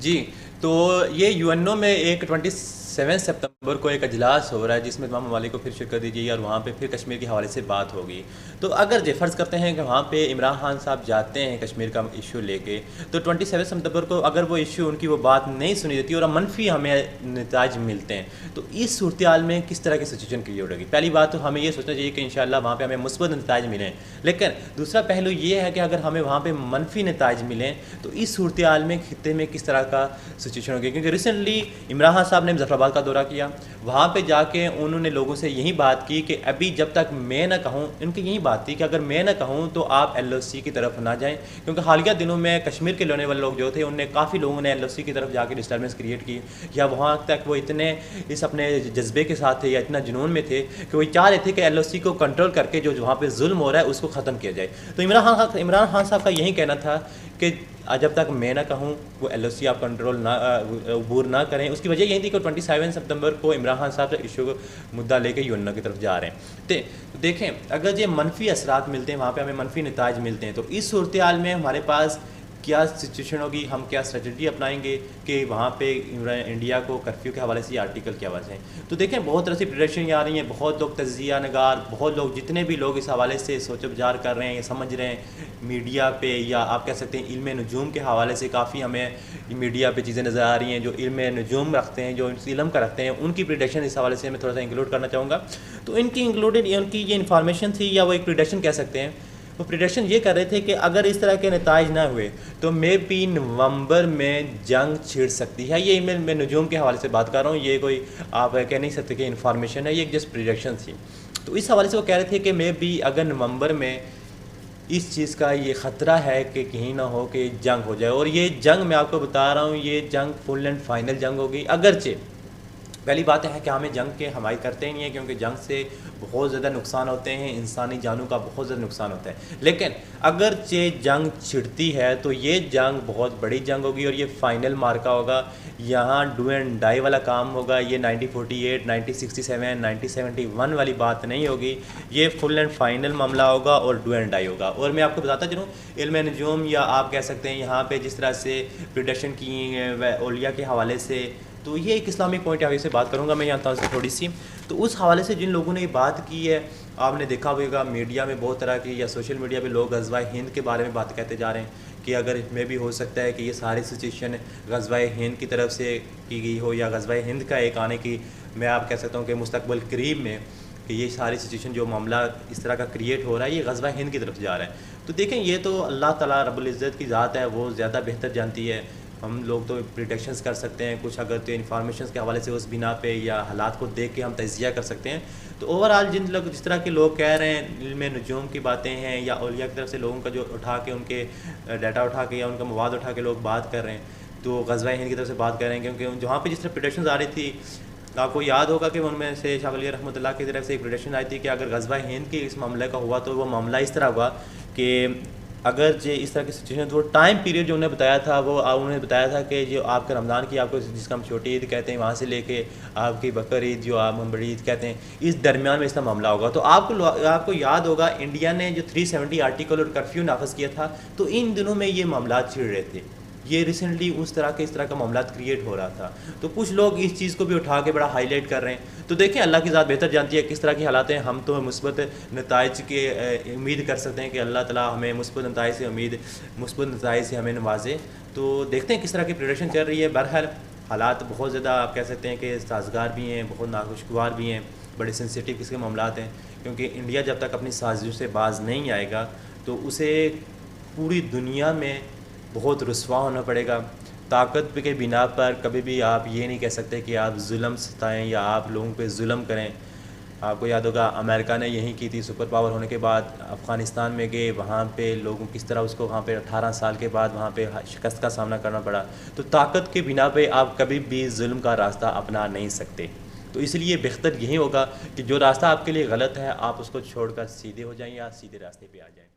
जी, तो ये यूएनओ में एक 27 सितंबर को एक अजलास हो रहा है जिसमें तमाम ममालिक को फिर शिरकत दी जाएगी और वहाँ पे फिर कश्मीर के हवाले से बात होगी। तो अगर जे फ़र्ज़ करते हैं कि वहाँ पे इमरान खान साहब जाते हैं कश्मीर का इशू लेके, तो 27 सितंबर को अगर वो इशू उनकी वो बात नहीं सुनी देती और मनफी हमें नताइज मिलते हैं, तो इस सूरत-ए-हाल में किस तरह की सिचुएशन क्रिएट होगी? पहली बात तो हमें ये सोचना चाहिए कि इंशाअल्लाह वहाँ पे हमें मुस्बत नताइज मिलें। लेकिन दूसरा पहलू ये है कि अगर हमें वहाँ पे मनफी नताइज मिलें, तो इस सूरत-ए-हाल में खित्ते में किस तरह का सिचुएशन होगी? क्योंकि रिसेंटली इमरान खान साहब ने मुज़फ़्फ़राबाद का दौरा किया, वहाँ पे जाके उन्होंने लोगों से यही बात की कि अभी जब तक मैं ना कहूँ, इनकी यही बात थी कि अगर मैं ना कहूँ तो आप एलओसी की तरफ ना जाएँ, क्योंकि हालिया दिनों में कश्मीर के रहने वाले लोग जो थे उनने काफ़ी लोगों ने एलओसी की तरफ जाके डिस्टर्बेंस क्रिएट की, या वहाँ तक वो इतने इस अपने जज्बे के साथ थे या इतना जुनून में थे कि वो चाह रहे थे कि एलओसी को कंट्रोल करके जो वहाँ पे जुल्म हो रहा है उसको ख़त्म किया जाए। तो इमरान खान साहब का यही कहना था कि जब तक मैं ना कहूँ वो एलओसी आप कंट्रोल ना अबूर ना करें। उसकी वजह यही थी कि 27 सितंबर को इमरान खान साहब इशू को मुद्दा लेके यूएनओ की तरफ जा रहे हैं। तो देखें, अगर ये मनफी असरात मिलते हैं, वहाँ पे हमें मनफी नताइज मिलते हैं, तो इस सूरत-ए-हाल में हमारे पास क्या सिचुएशन होगी, हम क्या स्ट्रेटजी अपनाएंगे कि वहाँ पे इंडिया को कर्फ्यू के हवाले से आर्टिकल की आवाज़ है। तो देखें, बहुत तरह से प्रिपरेशन आ रही हैं, बहुत लोग तज्जिया नगार, बहुत लोग जितने भी लोग इस हवाले से सोच विचार कर रहे हैं या समझ रहे हैं मीडिया पे, या आप कह सकते हैं इल्म नजूम के हवाले से काफ़ी हमें मीडिया पे चीज़ें नज़र आ रही हैं जो इल्म नजूम रखते हैं, जो इल्म का रखते हैं, उनकी प्रिडिक्शन इस हवाले से मैं थोड़ा सा इंक्लूड करना चाहूँगा। तो इनकी इंक्लूडेड उनकी ये इन्फॉर्मेशन थी, या वो एक प्रिडिक्शन कह सकते हैं। वो प्रिडिक्शन ये कर रहे थे कि अगर इस तरह के नताइज ना हुए तो मे बी नवंबर में जंग छिड़ सकती है। ये मैं नजूम के हवाले से बात कर रहा हूँ, ये कोई आप कह नहीं सकते कि इन्फॉर्मेशन है, ये एक जस्ट प्रिडिक्शन थी। तो इस हवाले से वो कह रहे थे कि मे बी अगर नवंबर में इस चीज़ का ये ख़तरा है कि कहीं ना हो कि जंग हो जाए, और ये जंग मैं आपको बता रहा हूँ, ये जंग फुल एंड फाइनल जंग होगी। अगरचे पहली बात है कि हमें जंग के हमारी करते ही नहीं है, क्योंकि जंग से बहुत ज़्यादा नुकसान होते हैं, इंसानी जानों का बहुत ज़्यादा नुकसान होता है। लेकिन अगर जंग छिड़ती है तो ये जंग बहुत बड़ी जंग होगी और ये फाइनल मार्का होगा। यहाँ डू एंड डाई वाला काम होगा। ये 1948, 1967, 1971 वाली बात नहीं होगी। ये फुल एंड फाइनल मामला होगा और डू एंड डाई होगा। और मैं आपको बताता चलूँ, इल्म नजूम या आप कह सकते हैं यहाँ पे जिस तरह से प्रिडिक्शन की औलिया के हवाले से, तो ये एक इस्लामिक पॉइंट ऑफ व्यू से बात करूँगा मैं यहाँ से थोड़ी सी। तो उस हवाले से जिन लोगों ने ये बात की है, आपने देखा होगा मीडिया में बहुत तरह की, या सोशल मीडिया पे लोग ग़ज़वा हिंद के बारे में बात कहते जा रहे हैं कि अगर इसमें भी हो सकता है कि ये सारी सिचुएशन ग़ज़वा हिंद की तरफ से की गई हो, या ग़ज़वा हिंद का एक आने की, मैं आप कह सकता हूँ कि मुस्तक़बिल करीब में कि ये सारी सिचुएशन जो मामला इस तरह का क्रिएट हो रहा है ये ग़ज़वा हिंद की तरफ जा रहा है। तो देखें, ये तो अल्लाह ताला रब्बुल इज़्ज़त की ज़ात है, वो ज़्यादा बेहतर जानती है। हम लोग तो प्रिडिक्शंस कर सकते हैं कुछ, अगर तो इन्फॉर्मेशन के हवाले से उस बिना पे या हालात को देख के हम तज्जिया कर सकते हैं। तो ओवरऑल जिस तरह के लोग कह रहे हैं इल्म नजूम की बातें हैं, या औलिया की तरफ से लोगों का जो उठा के उनके डाटा उठा के या उनका मवाद उठा के लोग बात कर रहे हैं, तो ग़ज़वा हिंद की तरफ से बात कर रहे हैं। क्योंकि जहाँ पर जिस तरह प्रिडिक्शंस आ रही थी, आपको याद होगा कि उनमें से शाह वली रहमतुल्लाह की तरफ से एक प्रिडिक्शन आई थी कि अगर ग़ज़वा हिंद के इस मामले का हुआ तो वो मामला इस तरह हुआ कि अगर जो इस तरह की सिचुएशन, तो टाइम पीरियड जो उन्होंने बताया था, वो उन्होंने बताया था कि जो आपके रमज़ान की, आपको जिसका हम छोटी ईद कहते हैं, वहाँ से लेके आपकी बकर ईद जो आप हम बड़ी ईद कहते हैं, इस दरमियान में इसका मामला होगा। तो आपको याद होगा इंडिया ने जो 370 आर्टिकल और कर्फ्यू नाफज किया था, तो इन दिनों में ये मामला छिड़ रहे थे। ये रिसेंटली इस तरह का मामला क्रिएट हो रहा था। तो कुछ लोग इस चीज़ को भी उठा के बड़ा हाईलाइट कर रहे हैं। तो देखें, अल्लाह की ज़ात बेहतर जानती है किस तरह की हालात हैं। हम तो मुस्बत नताइज के उम्मीद कर सकते हैं कि अल्लाह ताला हमें मुस्बत नताइज से हमें नवाजे। तो देखते हैं किस तरह की प्रिपरेशन चल रही है। बहरहाल हालात बहुत ज़्यादा आप कह सकते हैं कि साजगार भी हैं, बहुत नाखुशगवार भी हैं, बड़े सेंसिटिव किस्म के मामलात हैं। क्योंकि इंडिया जब तक अपनी साजिशों से बाज नहीं आएगा तो उसे पूरी दुनिया में बहुत रुसवा होना पड़ेगा। ताकत के बिना पर कभी भी आप ये नहीं कह सकते कि आप जुल्म सताएँ या आप लोगों पे जुल्म करें। आपको याद होगा अमेरिका ने यही की थी, सुपर पावर होने के बाद अफ़गानिस्तान में गए, वहाँ पे लोगों किस तरह उसको वहाँ पे 18 साल के बाद वहाँ पे शिकस्त का सामना करना पड़ा। तो ताकत के बिना पे आप कभी भी जुल्म का रास्ता अपना नहीं सकते। तो इसलिए बेहतर यही होगा कि जो रास्ता आपके लिए गलत है आप उसको छोड़कर सीधे हो जाएँ या सीधे रास्ते पे आ जाएँ।